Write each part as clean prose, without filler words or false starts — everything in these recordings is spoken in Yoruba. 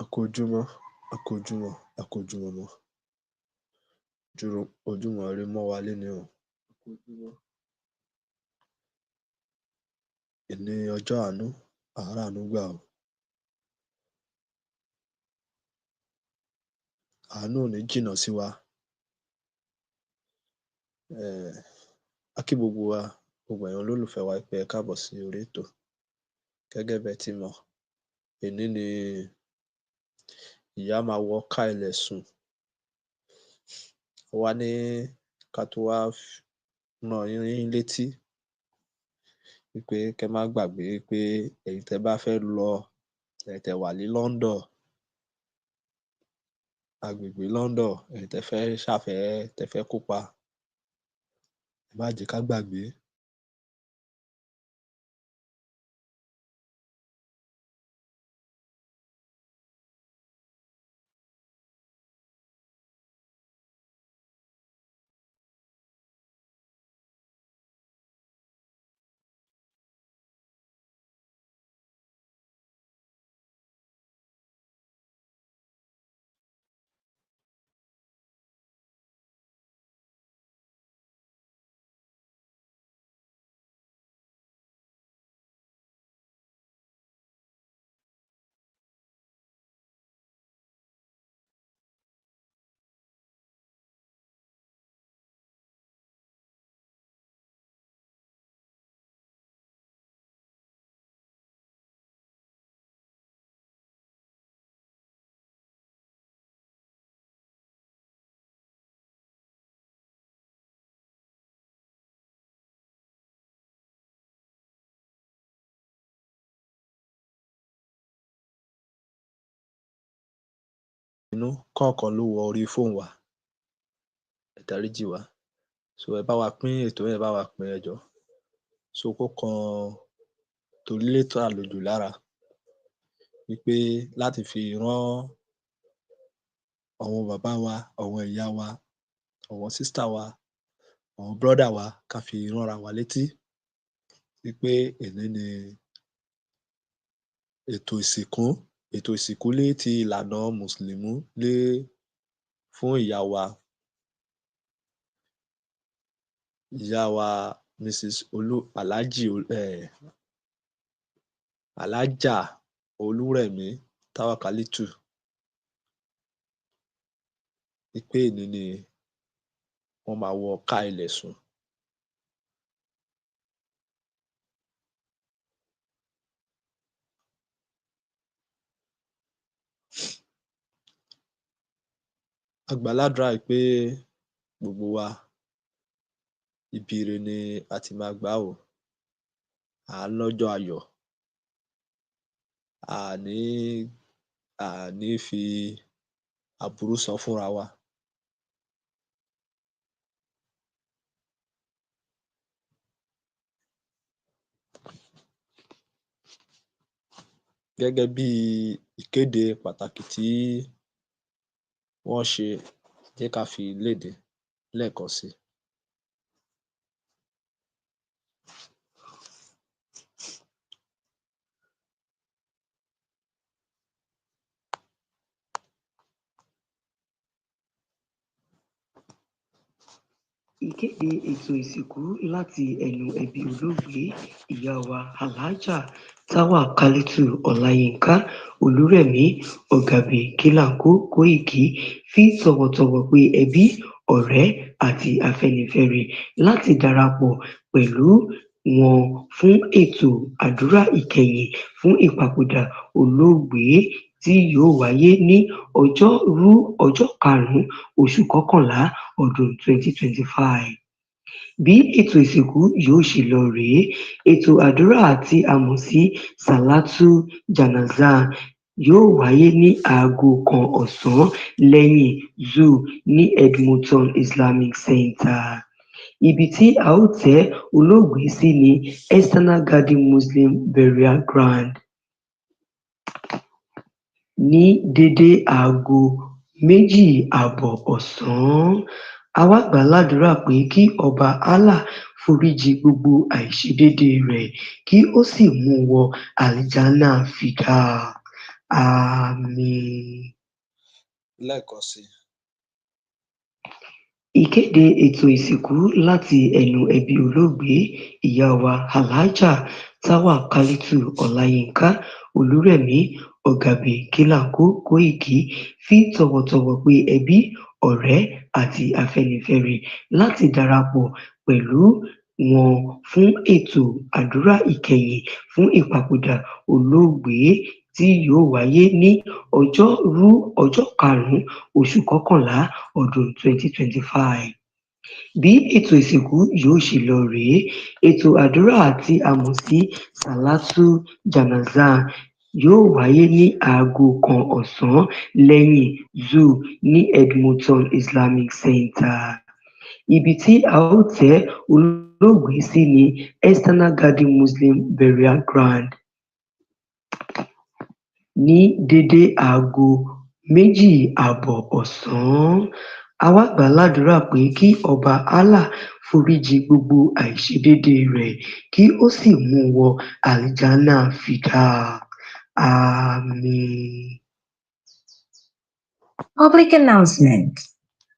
Akójúmọ́, akójúmọ́, akójúmọ́ mọ́. Ojúmọ́ ire mọ́ wa léni o. Akójúmọ́. Èní ọjọ́ àánú, à á ráàánú gbà o. Àánú ò ní jìnnà sí wa. A kí gbogbo wa, gbogbo ẹ̀yin olólùfẹ́ wa pé ẹ káàbọ̀ sí orí ètò. Gẹ́gẹ́ bẹ́ẹ ti mọ̀, èní ni ìyá máa wọ ká ilẹ̀ sùn. Ó wá ní ká tó wá rán yín létí wípé kẹ́ má gbàgbé pé ẹ̀yin tẹ́ bá fẹ́ lọ, ẹ̀yin tẹ́ wà ní London, agbègbè London, ẹ̀yin tẹ́ fẹ́ kópa, ẹ má jẹ́ ká gbàgbé. Inú kọ̀ọ̀kan ló wọ orí fóònù wa, ẹ dáríjì wá. So ẹ bá wa pín ètò yẹn, ẹ bá wa pín ẹ jọ̀ọ́. So kó kan torílétò àlejò lára wípé láti fi rán àwọn bàbá wa, àwọn ìyá wa, àwọn sister wa, àwọn brother wa, ká fi ránra wa létí wípé èní ni ètò ìsìnkú ní ti ìlànà Mùsùlùmí lé fún ìyá wa Mrs. Alhaja Olúrẹ̀mí Táwàkálítù, wípé èní ni wọ́n máa wọ ká ilẹ̀ sùn. A gbà ládùúrà pé gbogbo wa ibi ire ni a ti máa gbà o. À á lọ́jọ́ ayọ̀, a ní fi aburú san fúnra wa. Gẹ́gẹ́ bí ìkéde pàtàkì tí wọ́n ṣe, jẹ́ ká fi léde lẹ́ẹ̀kan sí i. Ìkéde ètò ìsìnkú láti ẹnu ẹbí olóògbé ìyá wa Alhaja Táwàkálítù Ọláyínká Olúrẹ̀mí Ọ̀gàbí Kílàńkó Kóìkí fi tọ̀wọ̀tọ̀wọ̀ pe ẹbí, ọ̀rẹ́ àti Afẹ́nifẹ́re láti darapọ̀ pẹ̀lú wọn fún ètò àdúrà ìkẹyìn fún ìpapòdà olóògbé tí yóò wáyé ní Ọjọ́rú ọjọ́ 5 oṣù kọkànlá ọdún 2025. Bí ètò ìsìnkú yóò ṣe lọ rèé: ètò àdúrà tí a mọ̀ sí Sàlátù Jánásà yóò wáyé ní aago 1 ọ̀sán lẹ́yìn Zoo ní Edmonton Islamic Center. Ibi tí a ó tẹ́ olóògbé sí ní External Garden Muslim Burial Ground ní dédé aago 2:30 ọ̀sán. A wá gbà ládùúrà pé kí Ọba Allah foríjì gbogbo àìṣedéédé rẹ̀, kí ó sì mú wọ Àlìjánnà Firdaus. Àmín. lẹ́ẹ̀kan sí i. Ìkéde ètò ìsìnkú láti ẹnu ẹbí olóògbé ìyá wa Alhaja Tawakalitu Ọláyínká Olúrẹ̀mí Ọ̀gàbè Kílàńkó Kóìkí fi tọ̀wọ̀tọ̀wọ̀ pe ẹbí, ọ̀rẹ́ àti Afẹ́nifẹ́re láti darapọ̀ pẹ̀lú wọn fún ètò àdúrà ìkẹyìn fún ìpapòdà olóògbé tí yóò wáyé ní Ọjọ́rú ọjọ́ 5 oṣù kọkànlá ọdún 2025. Bí ètò ìsìnkú yóò ṣe lọ rèé: ètò àdúrà tí a mọ̀ sí Sàlátù Jánásà yóò wáyé ní aago 1 ọ̀sán lẹ́yìn Zuhr ní Edmonton Islamic Center. Ibi tí a ó tẹ́ olóògbé sí ní External Garden Muslim Burial Ground ní dédé aago 2:30 ọ̀sán. A wá gbà á ládùúrà pé kí Ọba Allah foríjì gbogbo àìṣedéédé rẹ̀ kí ó sì mú un wọ Àlìjánà Firdaus. Àmín. Public announcement.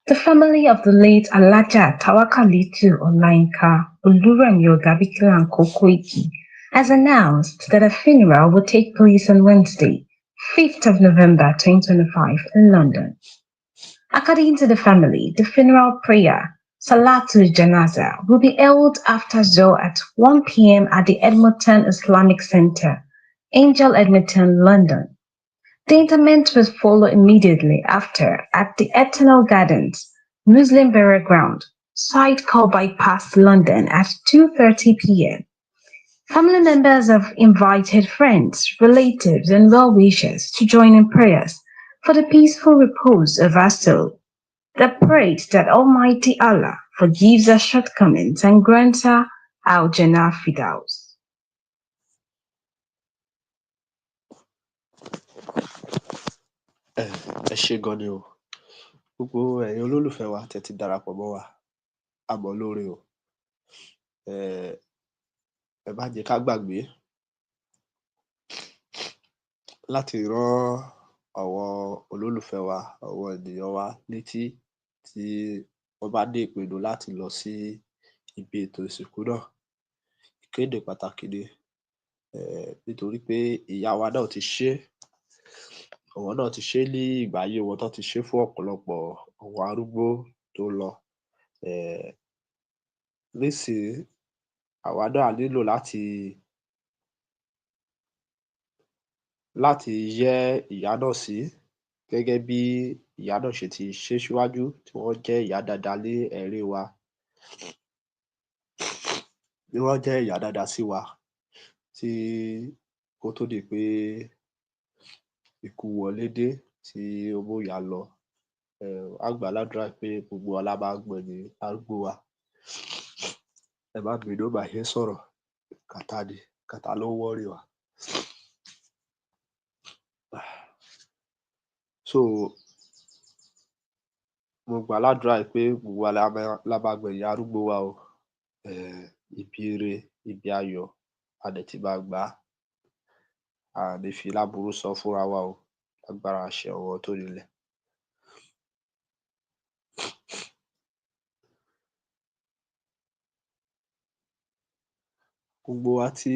The family of the late Alhaja Tawakalitu Olayinka Oluremi Ọ̀gàbè Kílàńkó Kóìkí has announced that a funeral will take place on Wednesday, 5th of November 2025 in London. According to the family, the funeral prayer, Salatu Janaza, will be held after Zohr at 1 p.m. at the Edmonton Islamic Center, Angel Edmonton, London. The interment will follow immediately after at the Eternal Gardens Muslim Burial Ground, site called Bypass, London at 2:30 p.m. Family members have invited friends, relatives, and well-wishers to join in prayers for the peaceful repose of our soul. They prayed that Almighty Allah forgives our shortcomings and grants her Al-Jannah Firdaus. ẹ ṣé gan ni o, gbogbo ẹ̀yin olólùfẹ́ wa tẹ́ ti darapọ̀ mọ́ wa, a mọ̀ lóore o. ẹ má jẹ́ ká gbàgbé láti rán àwọn olólùfẹ́ wa, àwọn ènìyàn wa létí tí wọ́n bá ní ìpinnu láti lọ sí ibi ètò ìsìnkú náà. Ìkéde pàtàkì ni, nítorí pé ìyá wa náà ti ṣe é, àwọn náà ti ṣe é ní ìgbà ayé wọn tán ti ṣe é fún ọ̀pọ̀lọpọ̀ àwọn arúgbó tó lọ. Nísìnyí àwa náà nílò láti yẹ́ ìyá náà sí gẹ́gẹ́ bí ìyá náà ṣe ti ṣe é síwájú tí wọ́n jẹ́ ìyá dáadáa ní ẹ̀rín wa, tí wọ́n jẹ́ ìyá dáadáa sí wa tí kó tó di pé ikú wọlé dé tí ó mú ìyá lọ. A gbà á ládùúrà pé gbogbo wa la máa gbẹ̀yìn arúgbó wa. Ẹ má bínú, bá ṣe ń sọ̀rọ̀, kàtá ni, kàtá ló ń wọ́rì wa. So mo gbà á ládùúrà pé gbogbo wa la máa gbẹ̀yìn arúgbó wa o. Ibi ire, ibi ayọ̀ a dẹ̀ ti máa gbà á, a ní fi láburú san fúnra wa o, lágbára àṣẹ ọwọ́ tó nílẹ̀. Gbogbo wa tí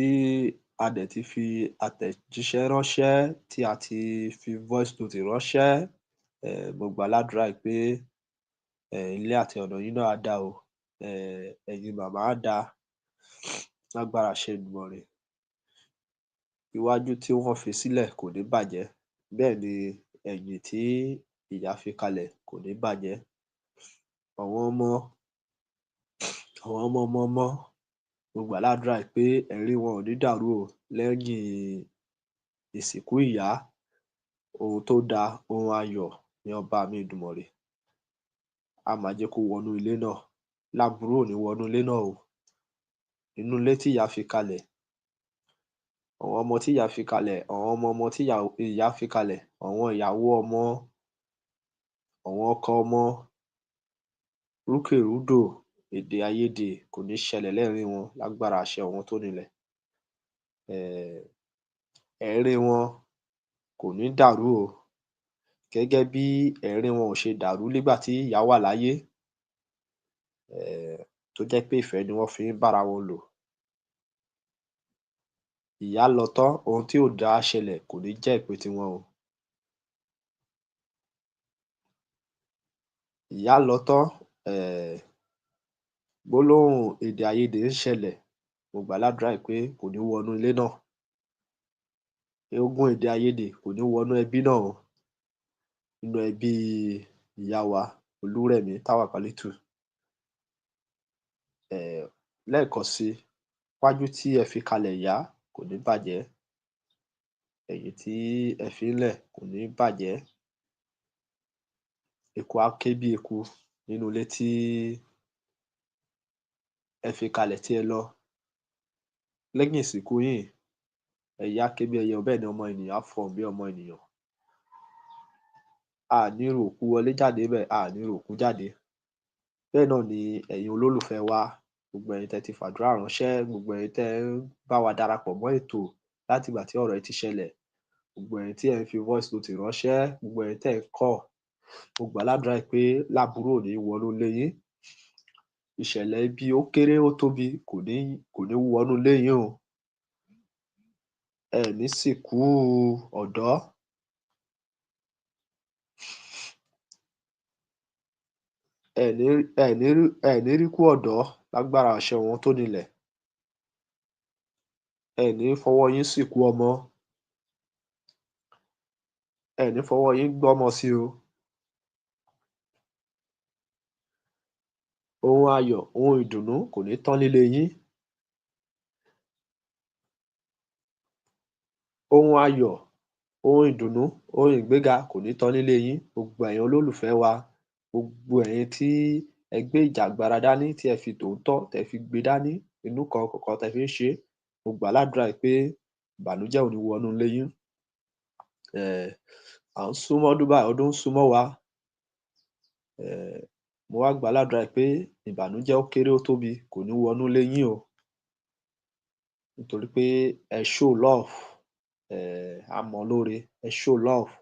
a dẹ̀ ti fi àtẹ̀jíṣẹ́ ránṣẹ́, tí a ti fi voice note ránṣẹ́, mo gbà á ládùúrà pé ilé àti ọ̀nà yín náà á dáa o, ẹ̀yin màmá á dáa, lágbára àṣẹ Èdùmàrè. Iwájú tí wọ́n fi sílẹ̀ kò ní bàjẹ́, bẹ́ẹ̀ ni ẹ̀yìn tí ìyá fi kalẹ̀ kò ní bàjẹ́. Àwọn ọmọ ọmọ, mo gbà á ládùúrà pé ẹ̀rí wọn ò ní dàrú o lẹ́yìn ìsìnkú ìyá. Ohun tó dáa, ohun ayọ̀ ni Ọba mi Èdùmàrè á máa jẹ́ kó wọnú ilé náà, láburú ò ní wọnú ilé náà o. Inú ilé tí ìyá fi kalẹ̀, àwọn ọmọ tí ìyá fi kalẹ̀, àwọn ọmọ tí ìyá fi kalẹ̀, àwọn ìyàwó ọmọ, àwọn ọkọ ọmọ, rúkèrúdò, èdè àìyedè kò ní ṣẹlẹ̀ lẹ́rìí wọn, lágbára àṣẹ ọ̀run tó nílẹ̀. Ẹ̀rín wọn kò ní dàrú o, gẹ́gẹ́ bí ẹ̀rín wọn ò ṣe dàrú nígbà tí ìyá wà láyé, tó jẹ́ pé ìfẹ́ ni wọ́n fi ń bára wọn lò. Ìyá lọ tán, ohun tí ò dáa ṣẹlẹ̀ kò ní jẹ́ ìpín tiwọn o. Ìyá lọ tán, gbólóhùn èdè àìyedè ń ṣẹlẹ̀, mo gbà ládùúrà pé kò ní wọnú ilé náà. Ogun èdè àìyedè kò ní wọnú ẹbí náà o, nínú ẹbí ìyá wa Olúrẹ̀mí Táwàkálítù. Lẹ́ẹ̀kan sí i, pájú tí ẹ fi kalẹ̀ ìyá kò ní bàjẹ́, ẹ̀yìn tí ẹ fi ńlẹ̀ kò ní bàjẹ́. Eku á ké bí eku nínú ilé tí ẹ fi kalẹ̀ tí ẹ lọ. Lẹ́yìn ìsìnkú yín, ẹyẹ á ké bí ẹyẹ, bẹ́ẹ̀ ni ọmọ ènìyàn á fọhùn bí ọmọ ènìyàn. A ní ro òkú wọlé jáde ńbẹ̀, a ní ro òkú jáde. Bẹ́ẹ̀ náà ni ẹ̀yin olólùfẹ́ wa, gbogbo ẹ̀yin tẹ́ ti fàdúrà ránṣẹ́, gbogbo ẹ̀yin tẹ́ ń bá wa darapọ̀ mọ́ ètò láti ìgbà tí ọ̀rọ̀ yìí ti ṣẹlẹ̀, gbogbo ẹ̀yin tí ẹ̀ ń fi voice note ránṣẹ́, gbogbo ẹ̀yin tẹ́ ẹ̀ ń call, mo gbà ládùúrà pé láburú ò ní wọnú ilé yín. Ìṣẹ̀lẹ̀ ibi ó kéré ó tóbi kò ní wọnú ilé yín o. Ẹ ní sìnkú ọ̀dọ́. Ẹ ní ríkú ọ̀dọ́ lágbára àṣẹ wọn tó nílẹ̀. Ẹ ní fọwọ́ yín sìnkú ọmọ. Ẹ ní fọwọ́ yín gbọ́mọ sí o. Ohun ayọ̀, ohun ìdùnnú kò ní tán nílé yín. Ohun ayọ̀, ohun ìdùnnú, ohun ìgbéga kò ní tán nílé yín. Gbogbo ẹ̀yin olólùfẹ́ wa, gbogbo ẹ̀yin tí ẹ gbé ìjàngbara dání, tí ẹ fi tòótọ́ tẹ́ fi gbé dání, inú kan ọkàn tẹ́ fi ń ṣe é, mo gbà ládùúrà pé ìbànújẹ́ ò ní wọnú ilé yín. À ń súnmọ́ ọdún báyìí, ọdún ń súnmọ́ wa. Mo wá gbà ládùúrà pé ìbànújẹ́ ó kéré ó tóbi kò ní wọnú ilé yín o. Nítorí pé ẹ show love, a mọ̀ ọ́ lóore, ẹ show love.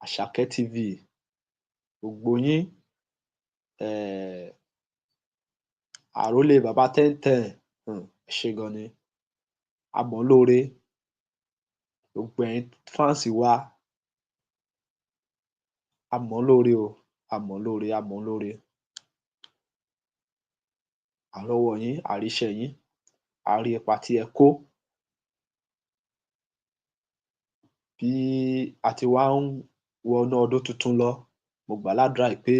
Àṣàkẹ́ TV, gbogbo yín, àrólé bàbá 1010, ẹ ṣé gan ni, a mọ̀ ọ́ lóore. Gbogbo ẹ̀yin fans wa, a mọ̀ ọ́ lóore o, a mọ̀ ọ́ lóore, a mọ̀ ọ́ lóore. À ń rọ́wọ́ yín, a rí iṣẹ́ yín, a rí ipa tí ẹ kó. Bí a ti wá ń wọnú ọdún tuntun lọ, mo gbà ládùúrà pé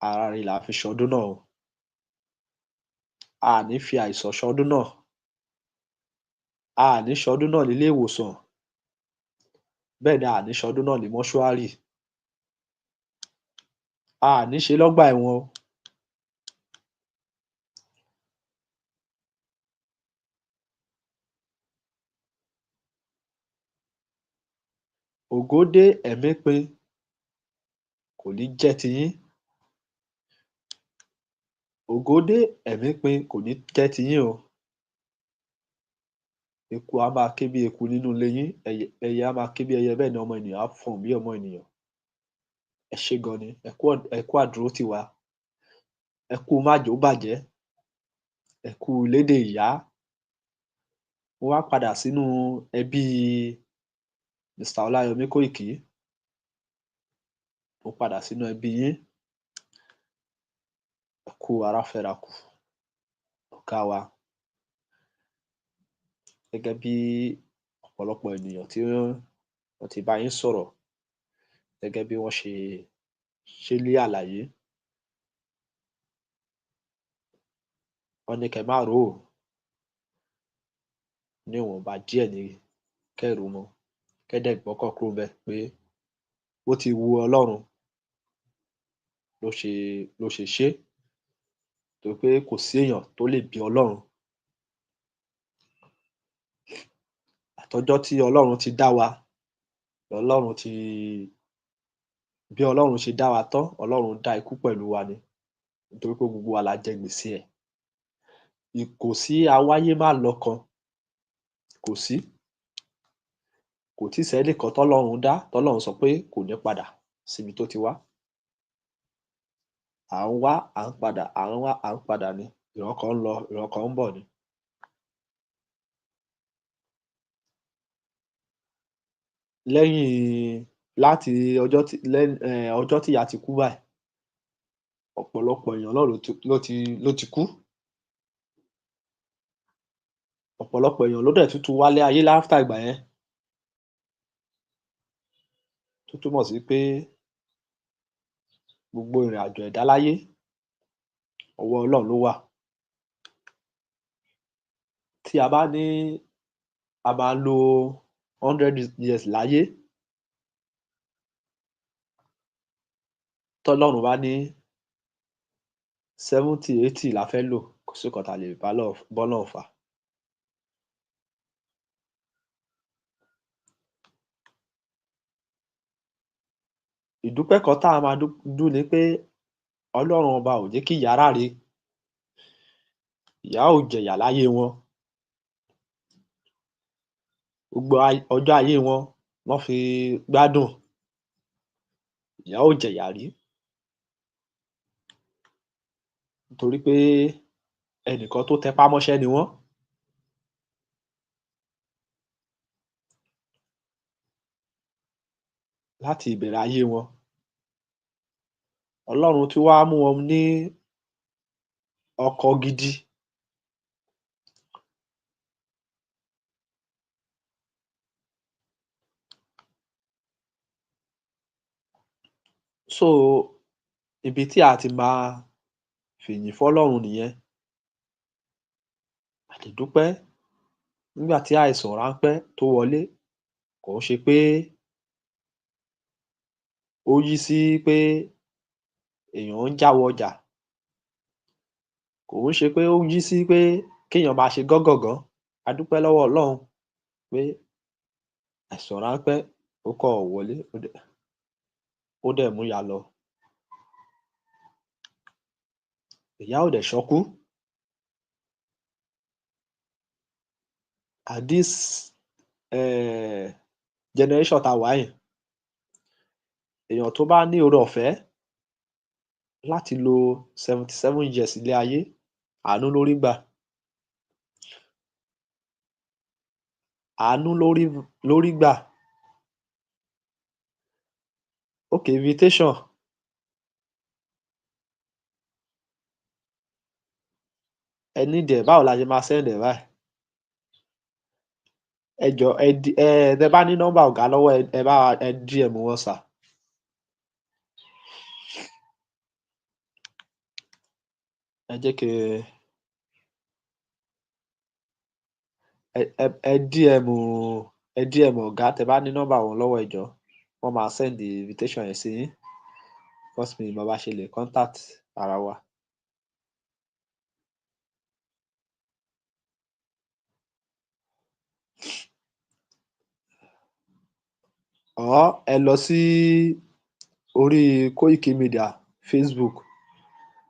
ara ire là á fi ṣọdún náà o. A à ní fi àìsàn ṣọdún náà. A à ní ṣọdún náà nílé ìwòsàn. Bẹ́ẹ̀ ni a à ní ṣọdún náà ní mọ́ṣúárì. A à ní ṣe lọ́gbà ẹ̀wọ̀n o. Ògo dé ẹ̀mí pin kò ní jẹ́ tiyín. Ògo dé ẹ̀mí pin kò ní jẹ́ tiyín o. Eku á máa ké bí eku nínú ilé yín, ẹyẹ á máa ké bí ẹyẹ, bẹ́ẹ̀ ni ọmọ ènìyàn á fọhùn bí ọmọ ènìyàn. Ẹ ṣé gan ni, ẹ kú àdúrótì wa. Ẹ kú májòóbàjẹ́. Ẹ kú ilédè ìyá. Mo wá padà sínú ẹbí Mr. Ọláyọmí Kóìkí. Mo padà sínú ẹbí yín. Ẹ kú ara fẹ́ra kù, ọ̀gá wa. Gẹ́gẹ́ bí ọ̀pọ̀lọpọ̀ ènìyàn tí wọ́n ti bá yín sọ̀rọ̀, gẹ́gẹ́ bí wọ́n ṣe ṣé ní àlàyé. Wọ́n ní kẹ́ má rò ó, ní ìwọ̀nba díẹ̀ ni kẹ́ rò ó mọ́, kẹ́ dẹ̀ gbọ́kàn kúrò ńbẹ̀ pé bó ti wu Ọlọ́run ló ṣe ṣé, torí pé kò sí èèyàn tó lè bí Ọlọ́run. Àtọjọ́ tí Ọlọ́run ti dá wa, bí Ọlọ́run ṣe dá wa tán, Ọlọ́run dá ikú pẹ̀lú wa ni, nítorí pé gbogbo wa la jẹ gbèsè ẹ̀. Kò sí awáyé má lọ kan, kò sí, kò tí ì sẹ́nìkan tọ́lọ́run dá tọ́lọ́run sọ pé kò ní padà síbi tó ti wá. À ń wá, à ń padà, à ń wá, à ń padà ni. Ìran kan ń lọ, ìran kan ń bọ̀ ni. Lẹ́yìn láti ọjọ́ tí ìyá ti kú báyìí, ọ̀pọ̀lọpọ̀ èèyàn náà ló ti kú. Ọ̀pọ̀lọpọ̀ èèyàn ló dẹ̀ tún wálé ayé after ìgbà yẹn. Tó túmọ̀ sí pé gbogbo ìrìnàjò ẹ̀dá láyé, ọwọ́ Ọlọ́run ló wà. Tí a bá ní a máa lo 100 years láyé, tọ́lọ́run bá ní 70, 80 la fẹ́ lò, kò sí nǹkan tá a lè bọ́lọ́run fà. Ìdúpẹ́ kan tá a máa dún ni pé Ọlọ́run ọba ò jẹ́ kí ìyà ráre. Ìyà ò jẹ̀yà láyé wọn. Gbogbo ọjọ́ ayé wọn wọ́n fi gbádùn. Ìyà ò jẹ̀yà rí. Nítorí pé ẹnìkan tó tẹpá mọ́ṣẹ́ ni wọ́n. Láti ìbẹ̀rẹ̀ ayé wọn. Ọlọ́run tún wá mú wọn ní ọkọ gidi. So ibi tí a ti máa fìyìn fọ́lọ́run nìyẹn. A dẹ̀ dúpẹ́ nígbà tí àìsàn ráńpẹ́ tó wọlé, kò ń ṣe pé ó yí sí pé èèyàn ń jáwọ́ ọjà. Kò ń ṣe pé ó yí sí pé kéèyàn máa ṣe gángàngán. A dúpẹ́ lọ́wọ́ Ọlọ́run pé àìsàn ráńpẹ́ ó kàn wọlé, ó dẹ̀ mú ìyá lọ. Ìyá ò dẹ̀ ṣọ́kú. At this generation tá a wà yìí, èèyàn tó bá ní oore-ọ̀fẹ́ láti lo 77 years ilé ayé, àánú ló rí gbà. Àánú ló rí gbà. Okay, invitation. Ẹ need ẹ̀, báwo la ṣe máa send ẹ̀ báyìí? Ẹ jọ̀ọ́ tẹ́ bá ní nọ́mbà ọ̀gá lọ́wọ́, ẹ DM wọn sir. Ẹ jẹ́ kí ẹ DM ọ̀gá tẹ́ bá ní nọ́mbà wọn lọ́wọ́, ẹ jọ̀ọ́. Wọ́n máa send invitation yẹn sí yín. Because mi ò mọ bá ṣe lè contact ara wa. Or ẹ lọ sí orí Koiki Media Facebook.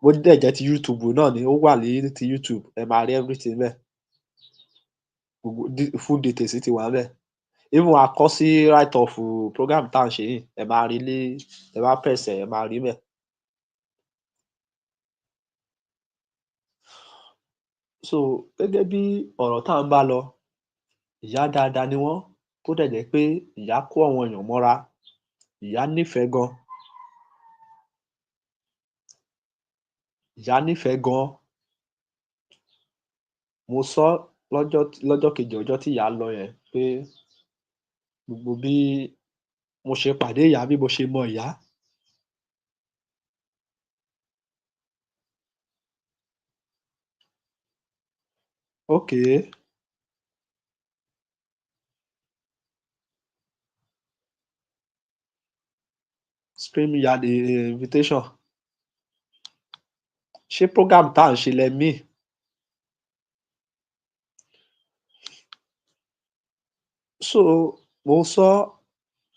Bó dẹ̀ jẹ́ ti YouTube náà ni, ó wà ní ti YouTube. Ẹ máa rí everything ńbẹ̀. Gbogbo full details ti wà ńbẹ̀. Even a kọ sí write off program tá à ń ṣe yìí. Ẹ máa rí ẹ bá press ẹ̀, ẹ máa rí ńbẹ̀. So gẹ́gẹ́ bí ọ̀rọ̀ tá à ń bá lọ, ìyá dáadáa ni wọ́n, tó dẹ̀ jẹ́ pé ìyá kó àwọn èèyàn mọ́ra. Ìyá nífẹ̀ẹ́ gan. Ìyá nífẹ̀ẹ́ gan. Mo sọ lọ́jọ́ kejì ọjọ́ tí ìyá lọ yẹn pé gbogbo bí mo ṣe pàdé ìyá, bí mo ṣe mọ ìyá. Okay. StreamYard invitation. Ṣé program tá à ń ṣe lẹ mean? So mo sọ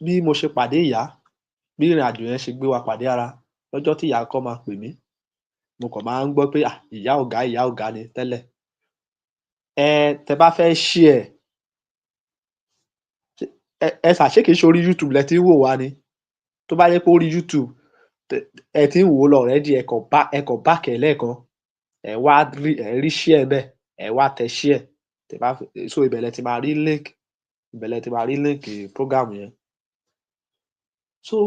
bí mo ṣe pàdé ìyá, bí ìrìnàjò yẹn ṣe gbé wa pàdé ara. Lọ́jọ́ tí ìyá kọ́ máa pè mí, mo kàn máa ń gbọ́ pé ìyá ọ̀gá ni tẹ́lẹ̀. Tẹ́ bá fẹ́ share ẹ ṣà ṣé kìí ṣe orí YouTube lẹ ti ń wò wá ni? Tó bá jẹ́ pé orí YouTube ẹ ti ń wò ó lọ already, ẹ kàn back ẹ̀ lẹ́ẹ̀kan, ẹ wá rí share ńbẹ̀, ẹ wá tẹ share, tẹ bá so ibẹ̀ lẹ ti máa rí link, ibẹ̀ lẹ ti máa rí link program yẹn. So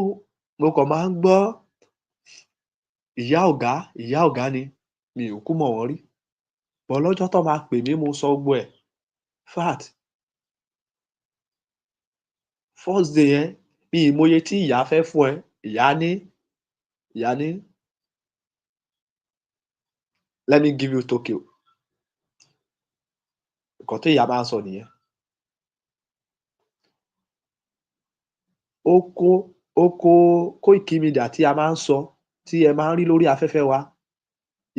mo kàn máa ń gbọ́ ìyá ọ̀gá ni, mi ò kúkú mọ̀ wọ́n rí. But lọ́jọ́ tán máa pè mí mo sọ gbogbo ẹ̀. In fact, first day yẹn mi ì mọye tí ìyá fẹ́ fún ẹ, ìyá ní let me give you Tokyo. Nǹkan tí ìyá máa ń sọ nìyẹn. Ó kó Koiki Media tí a máa ń sọ, tí ẹ máa ń rí lórí afẹ́fẹ́ wa,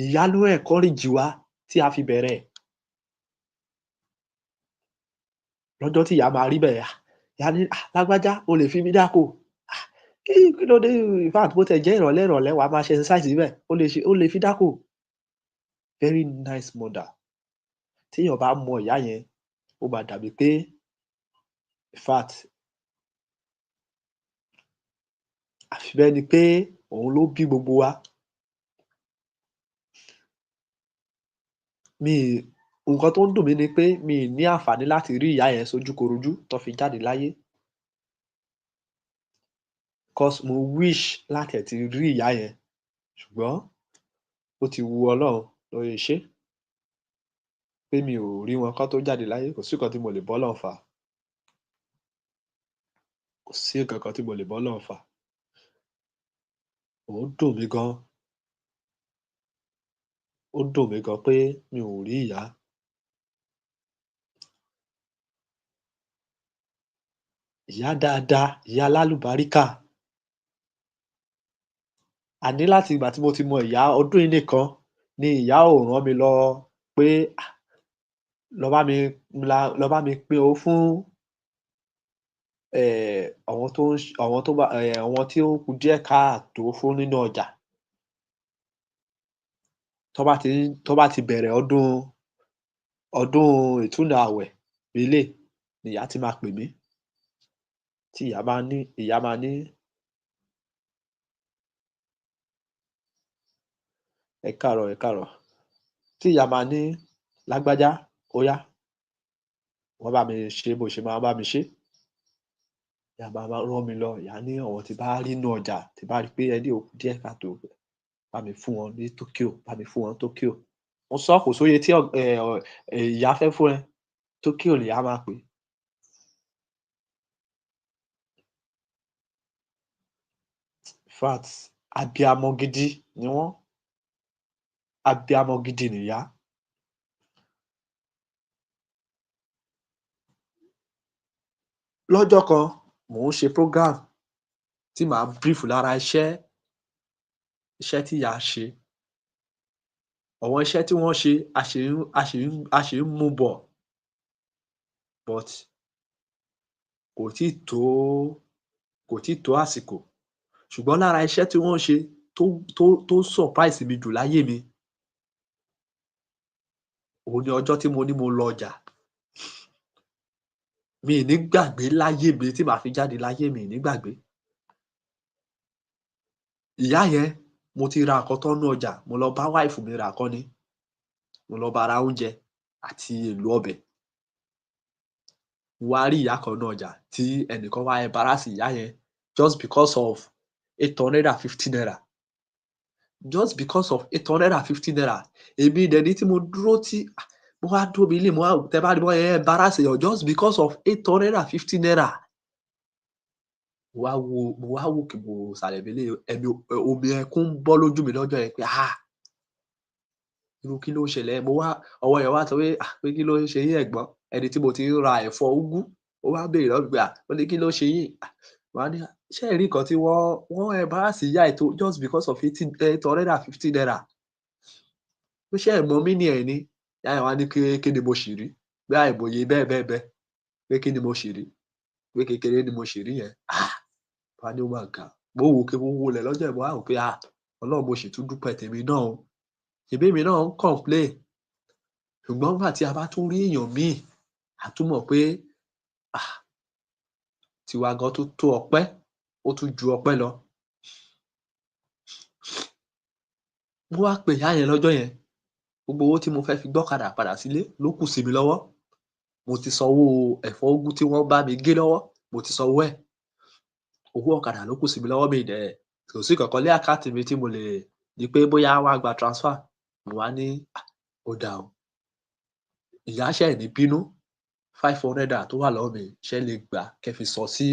ìyá ló encourage wa tí a fi bẹ̀rẹ̀ ẹ̀. Lọ́jọ́ tí ìyá máa rí bẹ́ẹ̀, ìyá ní lágbájá o lè fi mí dáko, kí ló dé, in fact bó tiẹ̀ jẹ́ ìrọ̀lẹ́ wàá máa ṣe exercise níbẹ̀, o lè fi dáko. Very nice mother. Téèyàn bá mọ ìyá yẹn, ó máa dàbí pé in fact àfi bẹ́ẹ̀ ni pé òun ló bí gbogbo wa. Nǹkan tó ń dùn mí ni pé mi ì ní àǹfààní láti rí ìyá yẹn sójúkorojú tán fi jáde láyé. Cause mo wish láti ẹ̀ ti rí ìyá yẹn, ṣùgbọ́n ó ti wu Ọlọ́run ló ṣe ṣé. Pé mi ò rí wọn kán tó jáde láyé, kò sí nǹkan tí mo lè bọ́lọ́run fà. Kò sí nǹkan kan tí mo lè bọ́lọ́run fà. Ó dùn mí gan. Ó dùn mí gan pé mi ò rí ìyá. Ìyá dáadáa, ìyá alálùbáríkà. Àní láti ìgbà tí mo ti mọ ìyá, ọdún yìí nìkan ni ìyá ò rán mi lọ pé lọ bá mi pín owó fún àwọn tí ó kù díẹ̀ káàtó fún nínú ọjà. Tán bá ti bẹ̀rẹ̀ ọdún ìtúnu àwẹ̀ eléyìí ni ìyá ti máa pè mí. Tí ìyá máa ní ẹ káàárọ̀. Tí ìyá máa ní lágbájá óyá, wá bá mi ṣé bó ṣe máa ń bá mi ṣé. Ìyá máa rán mi lọ, ìyá ní àwọn tí bá rí nínú ọjà, tí bá rí pé ẹní yìí ó kù díẹ̀ káàtó, bá mi fún wọn ní Tokyo, bá mi fún wọn ní Tokyo. Mo sọ́ kò sóye tí ìyá fẹ́ fún ẹ, Tokyo nìyá máa pè é. In fact, abiyamọ gidi ni wọ́n. Abiyamọ gidi nìyá. Lọ́jọ́ kan, mò ń ṣe program tí màá brief lára iṣẹ́ tí ìyá ṣe. Àwọn iṣẹ́ tí wọ́n ṣe a ṣì ń mú bọ̀, but kò tíì tó àsìkò. Ṣùgbọ́n lára iṣẹ́ tí wọ́n ṣe tó surprise mi jù láyé mi, òun ni ọjọ́ tí mo ní mo lọ ọjà. Mi ì ní gbàgbé láyé mi tí màá fi jáde láyé, mi ì ní gbàgbé. Ìyá yẹn, mo ti ra nǹkan tán nínú ọjà, mo lọ bá wife mi ra nǹkan ni. Mo lọ bá ra oúnjẹ àti èlò ọbẹ̀. Mo wá rí ìyá kan nínú ọjà tí ẹnìkan wá embarrass ìyá yẹn just because of 850 naira. Just because of 850 naira. Èmi dẹ̀ ní tí mo dúró mo wá dúró mi nílé, tẹ bá rí bọ́n ṣe embarrass èèyàn just because of 850 naira. Mo wá wòkè mo sàlẹ̀ mélé, omi ẹkún ń bọ́ lójú mi lọ́jọ́ yẹn pé irú kí ló ń ṣẹlẹ̀? Ọwọ́ yẹn wá sọ pé kí ló ń ṣe yín ẹ̀gbọ́n? Ẹni tí mo ti ń ra ẹ̀fọ́ úgú, ó wá béèrè lọ́wọ́ mi pé ó ní kí ló ṣe yín? Mo wá ní ṣé ẹ̀ rí nǹkan tí wọ́n embarrass ìyá yìí tó just because of 850 naira. Pé ṣé ẹ̀ mọ meaning ẹ̀ ni? Ìyá yẹn wá ní kí ni mo ṣì rí? Pé àìmọye bẹ́ẹ̀. Pé kí ni mo ṣì rí? Pé kékeré ni mo ṣì rí yẹn. Mo wá ní ó mà ga. Mo wòkè mo wólẹ̀ lọ́jọ́ yẹn, mo wá wò pé Ọlọ́run mo sì tún dúpẹ́ tèmi náà o. Ṣèbí èmi náà ń complain. Ṣùgbọ́n nígbà tí a bá tún rí èèyàn míì, a tún mọ̀ pé tiwa gan tó tó ọpẹ́, ó tún ju ọpẹ́ lọ. Mo wá pe ìyá yẹn lọ́jọ́ yẹn, gbogbo owó tí mo fẹ́ fi gbọ́kadà padà sílé ló kù sí mi lọ́wọ́. Mo ti sanwó ẹ̀fọ́ úgú tí wọ́n bá mi gé lọ́wọ́, mo ti sanwó ẹ̀. Owó ọ̀kadà ló kù sí mi lọ́wọ́, mi dẹ̀ kò sí kankan ní àkáǹtì mi tí mo lè ní pé bóyá wọ́n á gba transfer. Mo wá ní ó dáa o. Ìyá ṣẹ̀ ní bínú, 500 naira tó wà lọ́wọ́ mi ṣé lè gbà kẹ́ fi san sí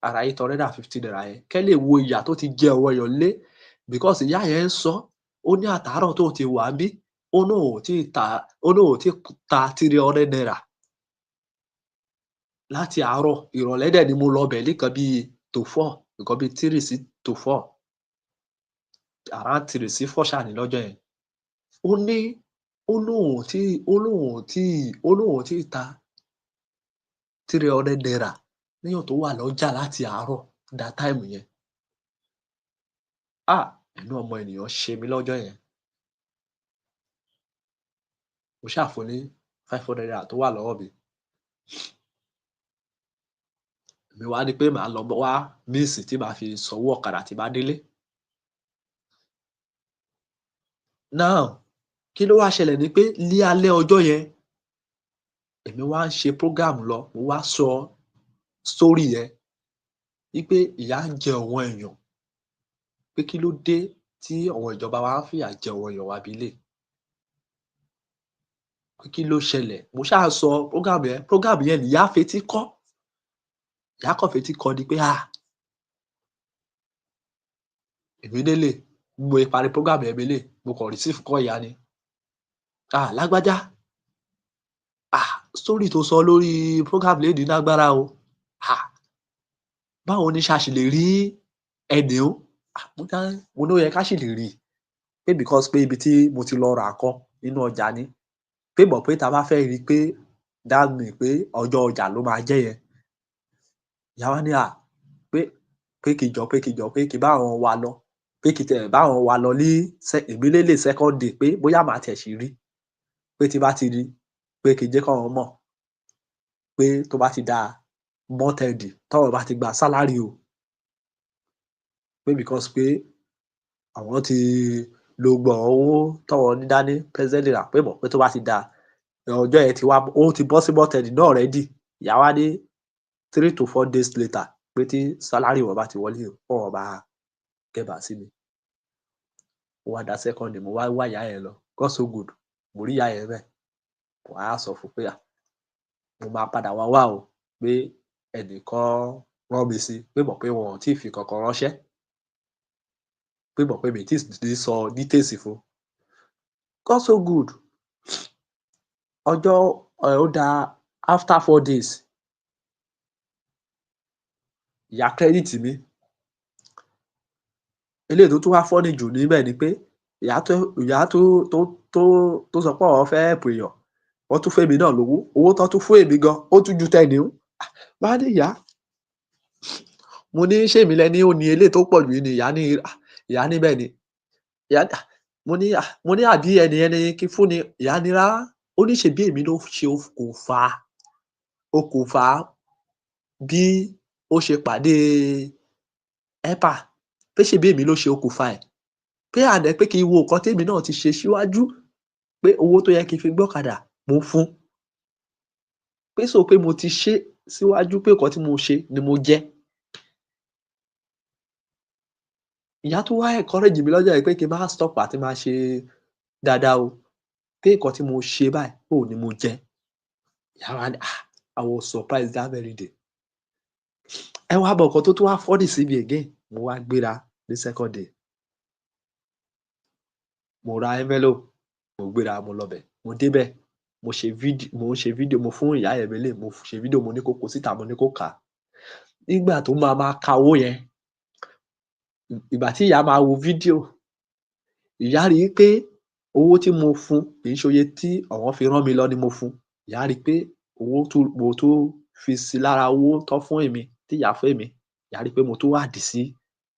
ara 850 naira yẹn. Kẹ́ lè wo ìyà tó ti jẹ ọwọ́ èèyàn lé, because ìyá yẹn ń sọ, ó ní àtàárọ̀ tóun ti wà níbí, ó ní òun ò tí ta 300 naira láti àárọ̀. Ìrọ̀lẹ́ dẹ̀ ni mo lọ bẹ̀ nìkan bíi to 4, nǹkan bíi 3 sí to 4, around 3 sí 4 ṣáà ní lọ́jọ́ yẹn. Ó lóun ò tí ta 300 naira léèyàn tó wà lọ́jà láti àárọ̀ that time yẹn. Inú ọmọ ènìyàn ṣe mí lọ́jọ́ yẹn. Mo ṣáà fún ní 500 naira tó wà lọ́wọ́ mi. Èmi wá ní pé màá lọ wá means tí màá fi sanwó ọ̀kadà tí bá délé. Now, kí ló wá ṣẹlẹ̀ ni pé ní alẹ́ ọjọ́ yẹn, èmi wá ń ṣe program lọ, mo wá sọ story yẹn wípé ìyà ń jẹ àwọn èèyàn, pé kí ló dé tí àwọn ìjọba wa ń fìyà jẹ àwọn èèyàn wa bí eléyìí. Pé kí ló ṣẹlẹ̀? Mo ṣáà sọ program yẹn nìyá fetí kọ́. Ìyá kàn fetí kọ́ ni pé immediately mo parí program yẹn bí eléyìí, mo kàn receive call ìyá ni. Lágbájá, story tó sọ lórí program lénìí lágbára o. Báwo ni ṣá ṣì lè rí ẹni o? Mo ní ó yẹ ká ṣì lè rí, pé because pé ibi tí mo ti lọ rà kan nínú ọjà ni, pé mọ̀ pé tá bá fẹ́ rí pé that mean pé ọjọ́ ọjà ló máa jẹ́ yẹn. Ìyá wa ní pé kí jọ pé kí bá wọn wá lọ, pé kí tẹ̀ bá wọn wá lọ ní immediately second day, pé bóyá màá tẹ̀ sí rí, pé tí bá ti rí, pé kí jẹ́ kọ́ wọn mọ̀, pé tó bá ti da month-end tọ́wọ́ bá ti gba salary o, pé because pé àwọn ti lo gbọ̀n owó tọ́wọ́ ní dání presently rà, pé mọ̀ pé tó bá ti da ọjọ́ yẹn ti wá, ó ti bọ́ sí month-end náà already. Ìyá wa ní 3 to 4 days later pé tí salary wọn bá ti wọlé o, wọn bá get back sí mi. Ó wá da second day, mo wá ìyá yẹn lọ, God so good, mo rí ìyá yẹn bẹ́ẹ̀. Mo wá sọ fún pé mo máa padà wá o, pé ẹnìkan rán mi sí, pé mọ̀ pé wọn ò tí ì fi kankan ránṣẹ́, pé mọ̀ pé mi tí ì sọ details fún. God so good. Ọjọ́ ó da after 4 days, ìyá credit mi. Eléyìí tó tún wá funny jù níbẹ̀ ni pé ìyá tó sọ pé àwọn fẹ́ help èèyàn, wọ́n tún fún èmi náà lówó. Owó tán tún fún èmi gan, ó tún ju tẹni o. Mo wá ní ìyá, mo ní ṣé èmi lẹni ó ní eléyìí tó pọ̀ jù yìí ni? Ìyá ní bẹ́ẹ̀ ni. Mo ní àbí ẹni kí fún ni? Ìyá ní rárá. Ó ní ṣèbí èmi ló ṣe okùnfà bí ó ṣe pàdé helper, pé ṣèbí èmi ló ṣe okùnfà ẹ̀, pé pé kí n wo nǹkan tèmi náà ti ṣe síwájú, pé owó tó yẹ kí n fi gbọ́kadà mo fún, pé pé mo ti ṣe síwájú, pé nǹkan tí mo ṣe ni mo jẹ́. Ìyá tó wá encourage mi lọ́jọ́ yẹn pé kí n má stop àti máa ṣe dáadáa o, pé nǹkan tí mo ṣe báyìí òun ni mo jẹ́. Ìyá wa ní I was surprised that very day. Ẹ wá mọ nǹkan tó tún wá funny sí mi again. Mo wá gbéra ní second day. Mo ra envelope, mo gbéra, mo lọ bẹ̀, mo débẹ̀, mo ṣe fídíò, mo fún ìyá yẹn lélẹ̀, mo ṣe fídíò, mo ní kó kó síta, mo ní kó kà á. Nígbà tó máa ka owó yẹn, ìgbà tí ìyá máa wo fídíò, ìyá rí i pé owó tí mo fún kì í ṣe oye tí àwọn fi rán mi lọ ni mo fún. Ìyá rí i pé mo tún fi sí lára owó tán fún èmi, tí ìyá fún èmi. Ìyá rí i pé mo tún add sí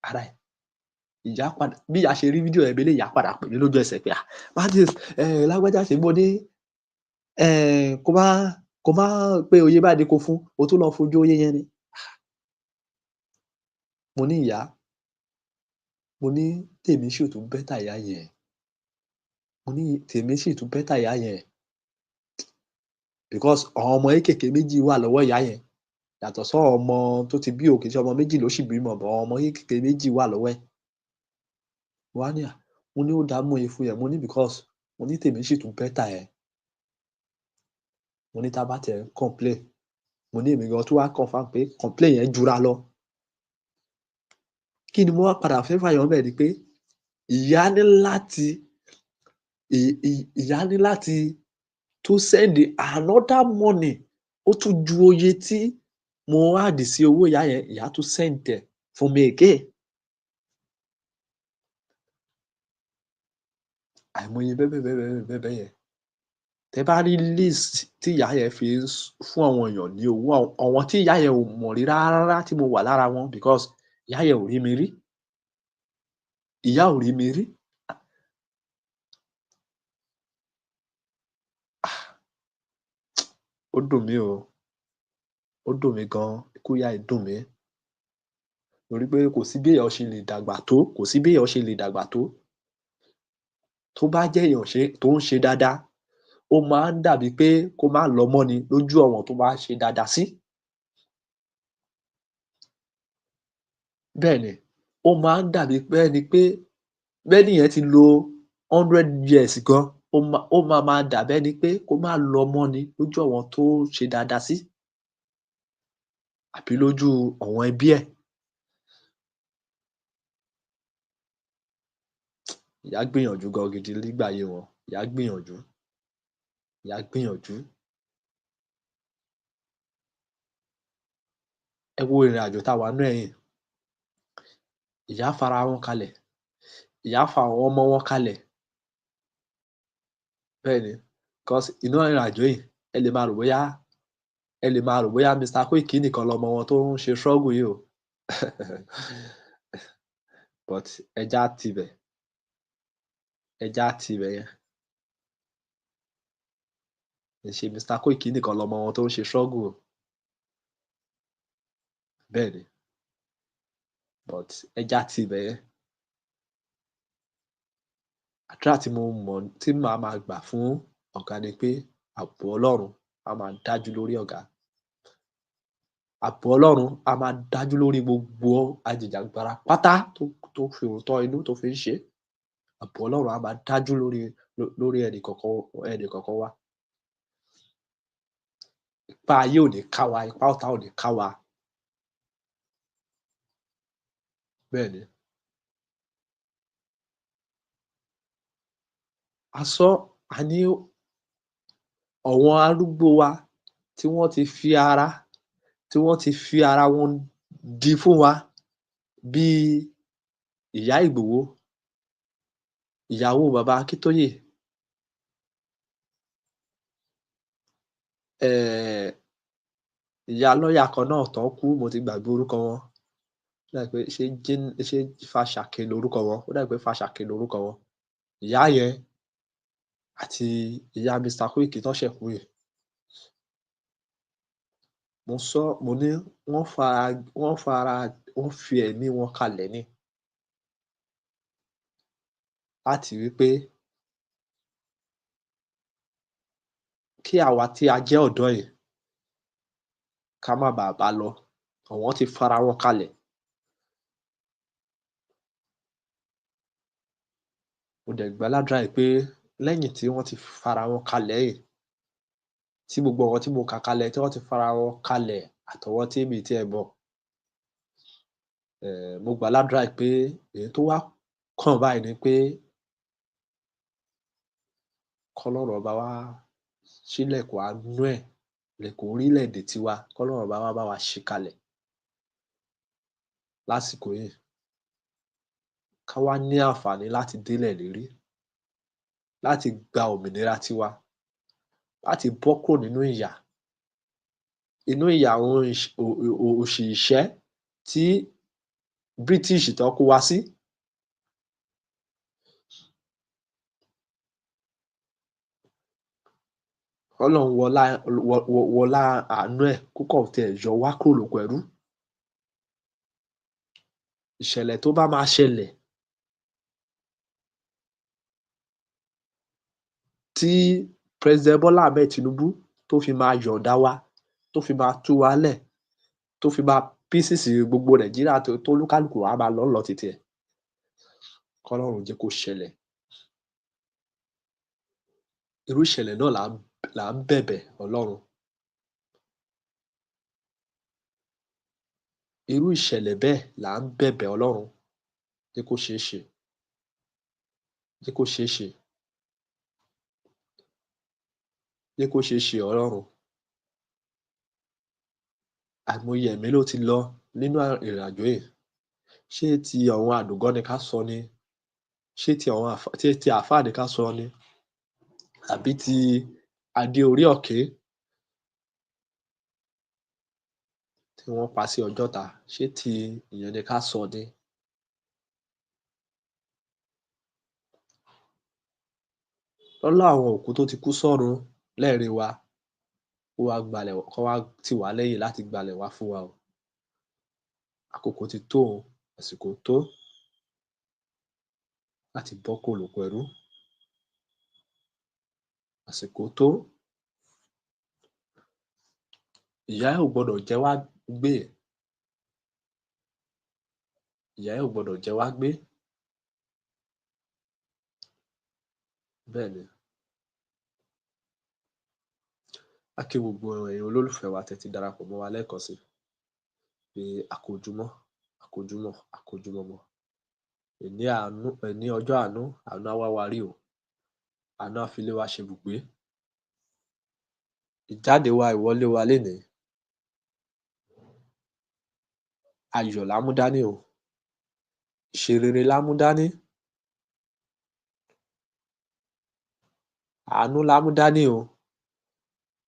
ara ẹ̀. Bí ìyá ṣe rí fídíò yẹn bẹ́lẹ̀, ìyá padà pè mí lójú ẹsẹ̀ pé Martins, lágbájá ṣe mo ní kó má pé oye báyìí ni kó fún, o tún lọ fojú oye yẹn ni. mo ní ìyá, mo ní tèmi sì tún bẹ́tà ìyá yẹn, mo ní tèmi sì tún bẹ́tà ìyá yẹn because àwọn ọmọ kéékèèké méjì wà lọ́wọ́ ìyá yẹn yàtọ̀ sọ́rọ̀ ọmọ tó ti bí o, kì í ṣe ọmọ méjì ló sì bímọ but àwọn ọmọ kéékèèké méjì wà lọ́wọ́ ẹ̀. Mo wá ní mo ní ó dáa mú e fún yẹn, mo ní because mo ní tèmi sì tún bẹ́tà ẹ̀. Mo ní tá bá tiẹ̀ ń complain, mo ní èmi gan tún wá confirm pé complain yẹn jura lọ. Kí ni mo wá padà fẹ́ fàyọ ńbẹ̀ ni pé ìyá ní láti tún send another money, ó tún ju oye tí mo add sí owó ìyá yẹn, ìyá tún send ẹ̀ fún mi again. Àìmọye bẹ́ẹ̀ yẹn. Tẹ́ bá rí list tí ìyá yẹn fi ń fún àwọn èèyàn ní owó, àwọn tí ìyá yẹn ò mọ̀ rí rárá tí mo wà lára wọn because ìyá yẹn ò rí mi rí. Ìyá ò rí mi rí. Ó dùn mí o, ó dùn mí gan, ikú ìyá yìí dùn mí. Torí pé kò sí bí èèyàn ṣe lè dàgbà tó, kò sí bí èèyàn ṣe lè dàgbà tó. Tó bá jẹ́ èèyàn tó ń ṣe dáadáa, ó máa ń dàbí pé kó má lọ mọ́ ni lójú àwọn tó bá ṣe dáadáa sí. Bẹ́ẹ̀ni, ó máa ń dàbí pé ẹni pé bẹ́ni yẹn ti lo 100 years gan, ó máa dàbí ẹni pé kó má lọ mọ́ ni lójú àwọn tó ṣe dáadáa sí àbí lójú àwọn ẹbí ẹ̀. Ìyá gbìyànjú gan gidi nígbà ayé wọn, ìyá gbìyànjú, ìyá gbìyànjú. Ẹ wo ìrìnàjò tá a wà nínú ẹ̀ yìí. Ìyá fara wọn kalẹ̀, ìyá fa àwọn ọmọ wọn kalẹ̀. Bẹ́ẹ̀ni, because inú ìrìnàjò yìí ẹ lè máa rò bóyá Mr. Koiki nìkan lọmọ wọn tó ń ṣe struggle yìí o. But ẹja tibẹ̀ yẹn. Kì í ṣe Mr. Koiki nìkan lọmọ wọn tó ń ṣe struggle o. Bẹ́ẹ̀ni, but ẹja tibẹ̀ yẹn. Àdúrà tí màá máa gbà fún ọ̀gá ni pé ààbò Ọlọ́run á máa dájú lórí ọ̀gá. Ààbò Ọlọ́run á máa dájú lórí gbogbo ajìjàgbara pátá tó fi òótọ́ inú tó fi ń ṣe. Ààbò Ọlọ́run á máa dájú lórí ẹnì kọ̀ọ̀kan wa. Ipá ayé ò ní ká wa, ipá ọ̀tá ò ní ká wa. Bẹ́ẹ̀ni. A ní àwọn arúgbó wa tí wọ́n ti fi ara wọn dí fún wa bí Ìyá Ìgbòho, ìyàwó bàbá Akíntóyè, ìyá lọ́ọ̀yà kan náà tán kú, mo ti gbàgbé orúkọ wọn. Ó dà pé ṣé Fáṣàkè lorúkọ wọn? Ó dà pé Fáṣàkè lorúkọ wọn. Ìyá yẹn àti ìyá Mr. Koiki tán ṣẹ̀ kú yìí. Mo ní wọ́n fi ẹ̀mí wọn kalẹ̀ ni láti wí pé kí àwa tí a jẹ́ ọ̀dọ́ yìí ká má baà bá lọ. Àwọn ti fara wọn kalẹ̀. Mo dẹ̀ gbàládùrá yìí pé lẹ́yìn tí wọ́n ti fara wọn kalẹ̀ yìí, tí gbogbo àwọn tí mo kà kalẹ̀ tí wọ́n ti fara wọn kalẹ̀ àtàwọn tí mi ò tiẹ̀ mọ̀, mo gbàládùrá yìí pé èyí tó wá kàn báyìí ni pé k'Ọlọ́run ọba wá ṣílẹ̀kùn àánú ẹ̀, ilẹ̀kùn orílẹ̀-èdè tiwa, k'Ọlọ́run ọba wá bá wa ṣí kalẹ̀ lásìkò yìí. Ká wá ní àǹfààní láti délẹ̀ lérí, láti gba òmìnira tiwa, láti bọ́ kúrò nínú ìyà àwọn òṣì ìṣẹ́ tí British tán kó wa sí. K'Ọlọ́run wọlá àánú ẹ̀ kó kàn tiẹ̀ yọ wá kúrò lóko ẹrú. ìṣẹ̀lẹ̀ tó bá máa ṣẹlẹ̀ tí President Bola Ahmed Tinubu tó fi máa yọ̀ǹda wa, tó fi máa tú wa lẹ̀, tó fi máa pieces gbogbo Nàìjíríà tó lúkálùkù wa máa lọ títí ẹ̀, kọ́lọ́run jẹ́ kó ṣẹlẹ̀. Irú ìṣẹ̀lẹ̀ náà là ń bẹ̀bẹ̀ Ọlọ́run. Irú ìṣẹ̀lẹ̀ bẹ́ẹ̀ là ń bẹ̀bẹ̀ Ọlọ́run, jẹ́ kó ṣeé ṣe, jẹ́ kó ṣeé ṣe, jẹ́ kó ṣeé ṣe Ọlọ́run. Àìmọye ẹ̀mí ló ti lọ nínú ìrìnàjò yìí. Ṣé ti àwọn àdògán ni ká sọ ni? Ṣé ti àáfàá ni ká sọ ni? Àbí ti adé orí ọ̀kín tí wọ́n pa sí Ọjọ́ta, ṣé ti ìyẹn ni ká sọ ni? Lọ́lá àwọn òkú tó ti kú sọ́run lẹ́ẹ̀rín wa, kó wá tì wá lẹ́yìn láti gbalẹ̀ wá fún wa o. Àkókò ti tó o, àsìkò tó láti bọ́ kúrò lóko ẹrú. Àsìkò tó. Ìyà ò gbọdọ̀ jẹ wá gbé. Ìyà ò gbọdọ̀ jẹ wá gbé. Bẹ́ẹ̀ ni. A kí gbogbo ẹ̀yin olólùfẹ́ wa tẹ́ ti darapọ̀ mọ́ wa lẹ́ẹ̀kan sí pé a kú ojúmọ́, a kú ojúmọ́, a kú ojúmọ́ mọ́. Èní ọjọ́ àánú, àánú á wá wa rí o. Àánú á fi ilé wa ṣe ibùgbé. Ìjáde wa, ìwọlé wa lénìí, ayọ̀ la mú dání o. Ìṣerere la mú dání. Àánú la mú dání o.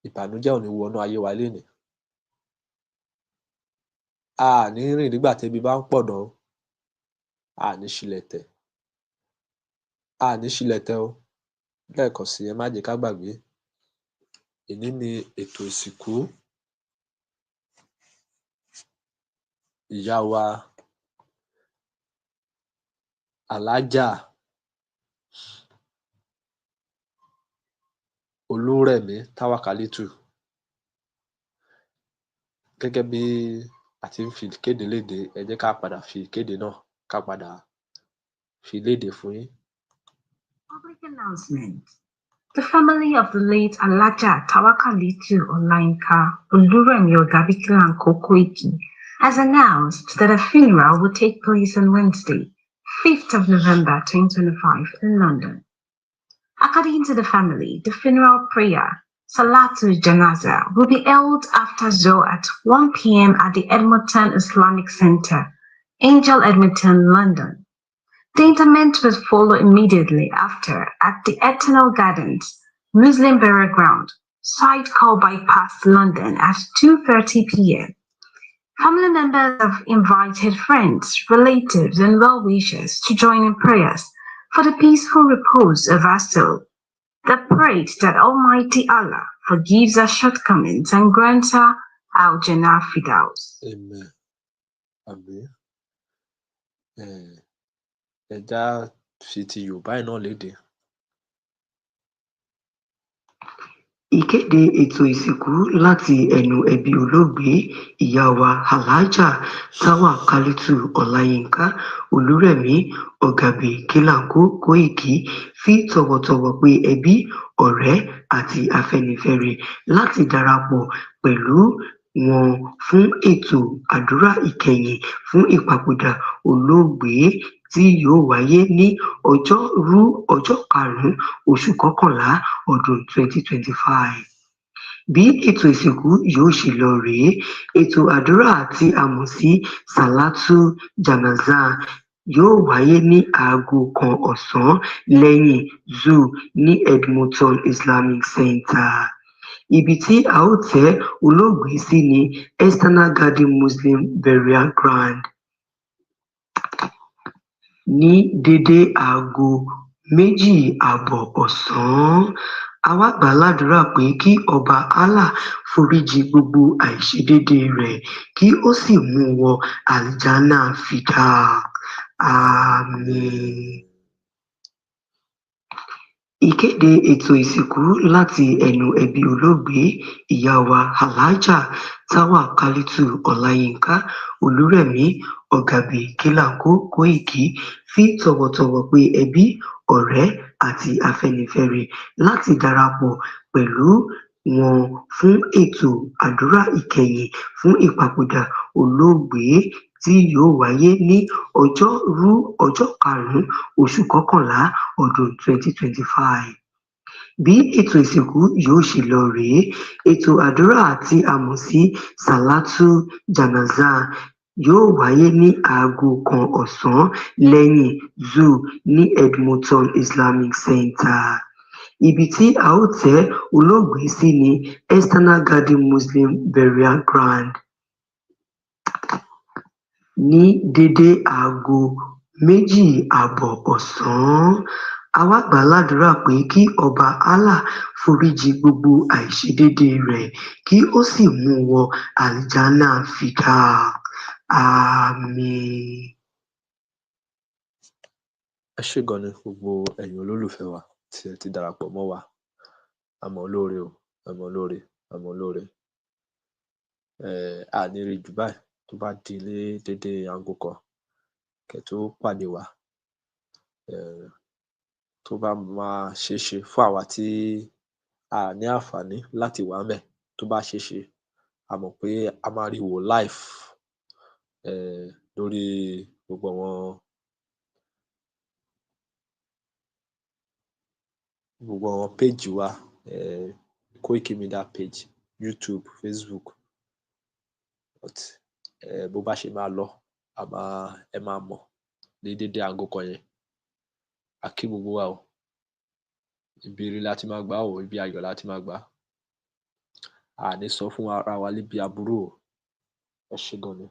Ìbànújẹ́ ò ní wọnú ayé wa lénìí. A ní rìn nígbà tébi bá ń pọ̀nà o. A ní ṣílẹ̀ tẹ̀. A ní ṣílẹ̀ tẹ̀ o. Lẹ́ẹ̀kan sí, ẹ má jẹ́ ká gbàgbé. Èní ni ètò ìsìnkú ìyá wa Alhaja Olúrẹ̀mí Táwàkálítù. Gẹ́gẹ́ bí a ti ń fi ìkéde léde, ẹ jẹ́ ká padà fi ìkéde náà ká padà fi léde fún yín. Public announcement. The family of the late Alhaja Táwàkálítù Ọláyínká Olúrẹ̀mí Ọ̀gábíkílà Koiki has announced that a funeral will take place on Wednesday, 5th of November 2025 in London. According to the family, the funeral prayer, Salatul Janaza, will be held after Zohr at 1 p.m. at the Edmonton Islamic Center, Angel Edmonton, London. The interment will follow immediately after at the Eternal Gardens, Muslim Burial Ground, site called Bypass, London at 2:30 p.m. Family members have invited friends, relatives, and well-wishers to join in prayers for the peaceful repose of our soul. They prayed that Almighty Allah forgives our shortcomings and grants her Al-Jannah Firdaus. Amen. Àmín. Ẹja fi ti Yorùbá yìí náà léde. Ìkéde ètò ìsìnkú láti ẹnu ẹbí olóògbé ìyá wa Alhaja Táwàkálítù Ọláyínká Olúrẹ̀mí Ọ̀gábíkílà Koiki fi tọ̀wọ̀tọ̀wọ̀ pé ẹbí, ọ̀rẹ́ àti Afẹ́nifẹ́re láti darapọ̀ pẹ̀lú wọn fún ètò àdúrà ìkẹyìn fún ìpapòdà olóògbé tí yóò wáyé ní Ọjọ́rú ọjọ́ 5 oṣù kọkànlá ọdún 2025. Bí ètò ìsìnkú yóò ṣe lọ rèé: ètò àdúrà tí a mọ̀ sí Salatul Janaza yóò wáyé ní aago 1 ọ̀sán lẹ́yìn Zohr ní Edmonton Islamic Center. Ibi tí a ó tẹ́ olóògbé sí ní Eternal Garden Muslim Burial Ground ní dédé aago 2:30 ọ̀sán. a wá gbà á ládùúrà pé kí ọba Allah foríjì gbogbo àìṣedéédé rẹ̀ kí ó sì mú un wọ àlìjánnà fìdá. Àmín. Ìkéde ètò ìsìnkú láti ẹnu ẹbí olóògbé ìyá wa Alhaja Tawakalitu Ọláyínká Olúrẹ̀mí Ọ̀gàbí Kílàńkó Kóìkí fi tọ̀wọ̀tọ̀wọ̀ pe ẹbí, ọ̀rẹ́ àti Afẹ́nifẹ́re láti darapọ̀ pẹ̀lú wọn fún ètò àdúrà ìkẹyìn fún ìpapòdà olóògbé tí yóò wáyé ní Ọjọ́rú ọjọ́ 5 oṣù kọkànlá ọdún 2025. Bí ètò ìsìnkú yóò ṣe lọ rèé: ètò àdúrà tí a mọ̀ sí Sàlátù Jánásà yóò wáyé ní aago 1 ọ̀sán lẹ́yìn Zuhr ní Edmonton Islamic Center. Ibi tí a ó tẹ́ olóògbé sí ní External Garden Muslim Burial Ground ní dédé aago 2:30 ọ̀sán. A wá gbà á ládùúrà pé kí ọba Allah foríjì gbogbo àìṣedéédé rẹ̀ kí ó sì mú un wọ àlìjánnà fìdá. Àmín. Ẹ ṣé gan ni gbogbo ẹ̀yin olólùfẹ́ wa tí ẹ ti darapọ̀ mọ́ wa. A mọ̀ ọ́ lóore o, a mọ̀ ọ́ lóore, a mọ̀ ọ́ lóore. A ní rí jù báyìí tó bá di ní dédé aago 1 kẹ́ tó pàdé wa. Tó bá máa ṣeé ṣe fún àwa tí a ní àǹfààní láti wà ńbẹ̀, tó bá ṣeé ṣe, a mọ̀ pé a máa rí wò live lórí gbogbo àwọn péèjì wa, Koiki Media page, YouTube, Facebook. But bó bá ṣe máa lọ, ẹ máa mọ̀ ní dédé aago 1 yẹn. A kí gbogbo wa o. Ibi ire la ti máa gbà á o, ibi ayọ̀ la ti máa gbà á. A ní sọ fún ara wa níbi aburú o. Ẹ ṣé gan ni.